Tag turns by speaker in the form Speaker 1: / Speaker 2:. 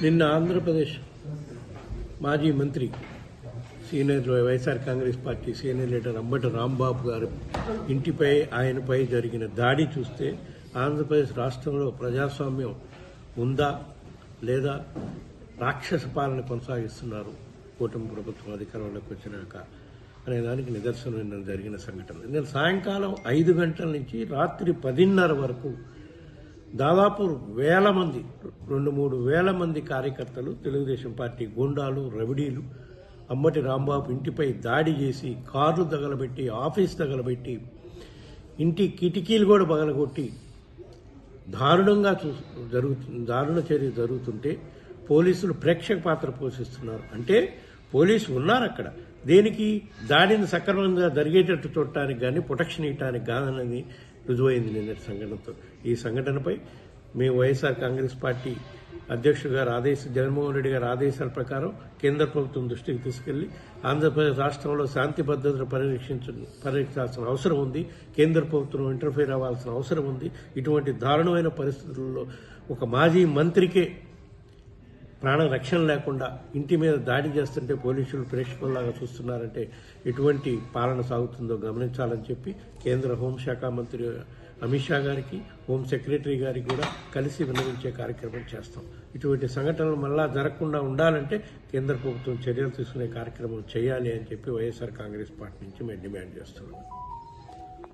Speaker 1: నిన్న ఆంధ్రప్రదేశ్ మాజీ మంత్రి senior YSR Congress party senior leader Ambati Rambabu గారు ఇంటిపై ఆయనపై జరిగిన దాడి చూస్తే ఆంధ్రప్రదేశ్ రాష్ట్రంలో ప్రజాస్వామ్యం ఉందా లేదా రాక్షస పాలన కొనసాగిస్తున్నారు కూటమి ప్రభుత్వం అధికారంలోకి వచ్చినాక అనే దానికి నిదర్శనం నిన్న జరిగిన సంఘటన. నిన్న సాయంకాలం 5 గంటల నుంచి రాత్రి 10:30 వరకు దాదాపు 1,000 మంది 2-3 వేల మంది కార్యకర్తలు, తెలుగుదేశం పార్టీ గుండాలు, రవిడీలు అంబటి రాంబాబు ఇంటిపై దాడి చేసి కార్లు తగలబెట్టి, ఆఫీస్ తగలబెట్టి, ఇంటి కిటికీలు కూడా పగలగొట్టి దారుణ చర్య జరుగుతుంటే పోలీసులు ప్రేక్షక పాత్ర పోషిస్తున్నారు. అంటే పోలీసులు ఉన్నారు అక్కడ. దేనికి? దాడిని సక్రమంగా జరిగేటట్టు చూడటానికి కానీ ప్రొటెక్షన్ ఇవ్వడానికి కాదన్నది రుజువైంది నిన్నటి సంఘటనతో. ఈ సంఘటనపై మేము వైఎస్ఆర్ కాంగ్రెస్ పార్టీ అధ్యక్షుడు గారు జగన్మోహన్ రెడ్డి గారి ఆదేశాల ప్రకారం కేంద్ర ప్రభుత్వం దృష్టికి తీసుకెళ్లి ఆంధ్రప్రదేశ్ రాష్ట్రంలో శాంతి భద్రతను పరిరక్షించాల్సిన అవసరం ఉంది. కేంద్ర ప్రభుత్వం ఇంటర్ఫీర్ అవ్వాల్సిన అవసరం ఉంది. ఇటువంటి దారుణమైన పరిస్థితుల్లో ఒక మాజీ మంత్రికే ప్రాణ రక్షణ లేకుండా ఇంటి మీద దాడి చేస్తుంటే పోలీసులు ప్రేక్షకుల్లాగా చూస్తున్నారంటే ఎటువంటి పాలన సాగుతుందో గమనించాలని చెప్పి కేంద్ర హోంశాఖ మంత్రి అమిత్ షా గారికి, హోం సెక్రటరీ గారికి కూడా కలిసి విన్నవించే కార్యక్రమం చేస్తాం. ఇటువంటి సంఘటనలు మళ్ళా జరగకుండా ఉండాలంటే కేంద్ర ప్రభుత్వం చర్యలు తీసుకునే కార్యక్రమం చేయాలి అని చెప్పి వైఎస్ఆర్ కాంగ్రెస్ పార్టీ నుంచి మేము డిమాండ్ చేస్తున్నాం.